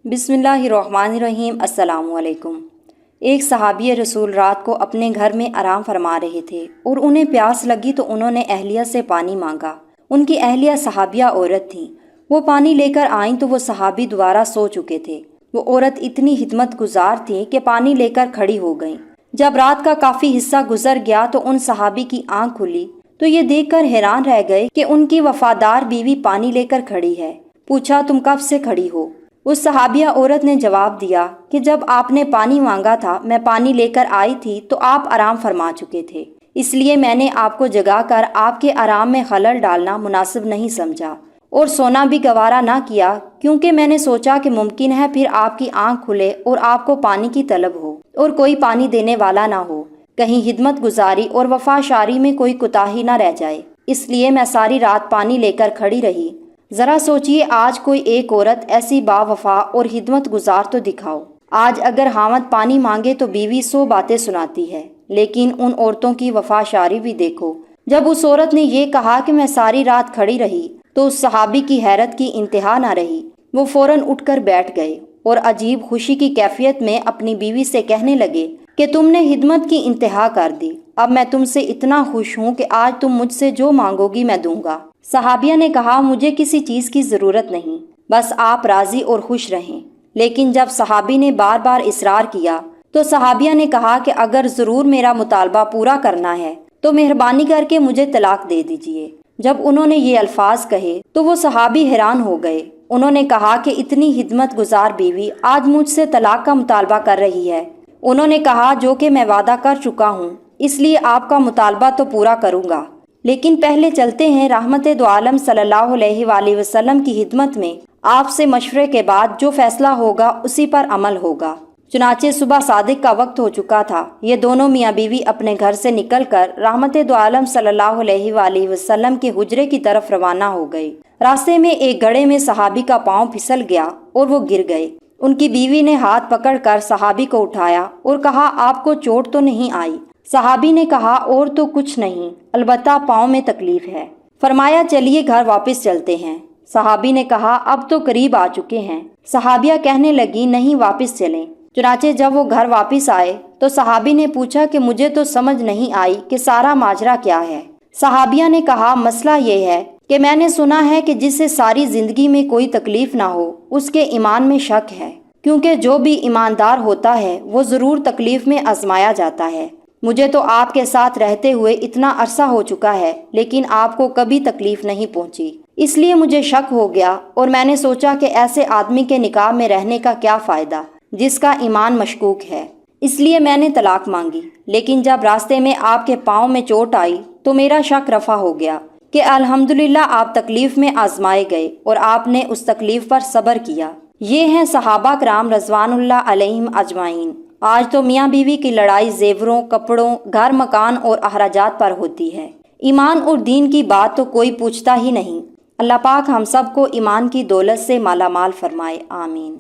بسم اللہ الرحمن الرحیم۔ السلام علیکم۔ ایک صحابی رسول رات کو اپنے گھر میں آرام فرما رہے تھے اور انہیں پیاس لگی تو انہوں نے اہلیہ سے پانی مانگا۔ ان کی اہلیہ صحابیہ عورت تھیں۔ وہ پانی لے کر آئیں تو وہ صحابی دوبارہ سو چکے تھے۔ وہ عورت اتنی خدمت گزار تھی کہ پانی لے کر کھڑی ہو گئیں۔ جب رات کا کافی حصہ گزر گیا تو ان صحابی کی آنکھ کھلی تو یہ دیکھ کر حیران رہ گئے کہ ان کی وفادار بیوی پانی لے کر کھڑی ہے۔ پوچھا، تم کب سے کھڑی ہو؟ اس صحابیہ عورت نے جواب دیا کہ جب آپ نے پانی مانگا تھا میں پانی لے کر آئی تھی تو آپ آرام فرما چکے تھے، اس لیے میں نے آپ کو جگا کر آپ کے آرام میں خلل ڈالنا مناسب نہیں سمجھا اور سونا بھی گوارا نہ کیا، کیونکہ میں نے سوچا کہ ممکن ہے پھر آپ کی آنکھ کھلے اور آپ کو پانی کی طلب ہو اور کوئی پانی دینے والا نہ ہو، کہیں خدمت گزاری اور وفا شاری میں کوئی کوتاہی نہ رہ جائے، اس لیے میں ساری رات پانی لے کر کھڑی رہی۔ ذرا سوچئے، آج کوئی ایک عورت ایسی با وفا اور خدمت گزار تو دکھاؤ۔ آج اگر خاوند پانی مانگے تو بیوی 100 باتیں سناتی ہے، لیکن ان عورتوں کی وفا شاری بھی دیکھو۔ جب اس عورت نے یہ کہا کہ میں ساری رات کھڑی رہی تو اس صحابی کی حیرت کی انتہا نہ رہی۔ وہ فوراً اٹھ کر بیٹھ گئے اور عجیب خوشی کی کیفیت میں اپنی بیوی سے کہنے لگے کہ تم نے خدمت کی انتہا کر دی، اب میں تم سے اتنا خوش ہوں کہ آج تم مجھ سے جو مانگو گی میں دوں گا۔ صحابیہ نے کہا، مجھے کسی چیز کی ضرورت نہیں، بس آپ راضی اور خوش رہیں۔ لیکن جب صحابی نے بار بار اصرار کیا تو صحابیہ نے کہا کہ اگر ضرور میرا مطالبہ پورا کرنا ہے تو مہربانی کر کے مجھے طلاق دے دیجیے۔ جب انہوں نے یہ الفاظ کہے تو وہ صحابی حیران ہو گئے۔ انہوں نے کہا کہ اتنی خدمت گزار بیوی آج مجھ سے طلاق کا مطالبہ کر رہی ہے۔ انہوں نے کہا، جو کہ میں وعدہ کر چکا ہوں، اس لیے آپ کا مطالبہ تو پورا کروں گا، لیکن پہلے چلتے ہیں رحمت دو عالم صلی اللہ علیہ وآلہ وسلم کی خدمت میں۔ آپ سے مشورے کے بعد جو فیصلہ ہوگا اسی پر عمل ہوگا۔ چنانچہ صبح صادق کا وقت ہو چکا تھا۔ یہ دونوں میاں بیوی اپنے گھر سے نکل کر رحمت دو عالم صلی اللہ علیہ وآلہ وسلم کے حجرے کی طرف روانہ ہو گئے۔ راستے میں ایک گڑھے میں صحابی کا پاؤں پھسل گیا اور وہ گر گئے۔ ان کی بیوی نے ہاتھ پکڑ کر صحابی کو اٹھایا اور کہا، آپ کو چوٹ تو نہیں آئی؟ صحابی نے کہا، اور تو کچھ نہیں، البتہ پاؤں میں تکلیف ہے۔ فرمایا، چلیے گھر واپس چلتے ہیں۔ صحابی نے کہا، اب تو قریب آ چکے ہیں۔ صحابیہ کہنے لگی، نہیں، واپس چلیں۔ چنانچہ جب وہ گھر واپس آئے تو صحابی نے پوچھا کہ مجھے تو سمجھ نہیں آئی کہ سارا ماجرا کیا ہے۔ صحابیہ نے کہا، مسئلہ یہ ہے کہ میں نے سنا ہے کہ جس سے ساری زندگی میں کوئی تکلیف نہ ہو اس کے ایمان میں شک ہے، کیونکہ جو بھی ایماندار ہوتا ہے وہ ضرور تکلیف میں آزمایا جاتا ہے۔ مجھے تو آپ کے ساتھ رہتے ہوئے اتنا عرصہ ہو چکا ہے لیکن آپ کو کبھی تکلیف نہیں پہنچی، اس لیے مجھے شک ہو گیا اور میں نے سوچا کہ ایسے آدمی کے نکاح میں رہنے کا کیا فائدہ جس کا ایمان مشکوک ہے، اس لیے میں نے طلاق مانگی۔ لیکن جب راستے میں آپ کے پاؤں میں چوٹ آئی تو میرا شک رفع ہو گیا کہ الحمدللہ آپ تکلیف میں آزمائے گئے اور آپ نے اس تکلیف پر صبر کیا۔ یہ ہیں صحابہ کرام رضوان اللہ علیہم اجمعین۔ آج تو میاں بیوی کی لڑائی زیوروں، کپڑوں، گھر مکان اور اخراجات پر ہوتی ہے۔ ایمان اور دین کی بات تو کوئی پوچھتا ہی نہیں۔ اللہ پاک ہم سب کو ایمان کی دولت سے مالا مال فرمائے، آمین۔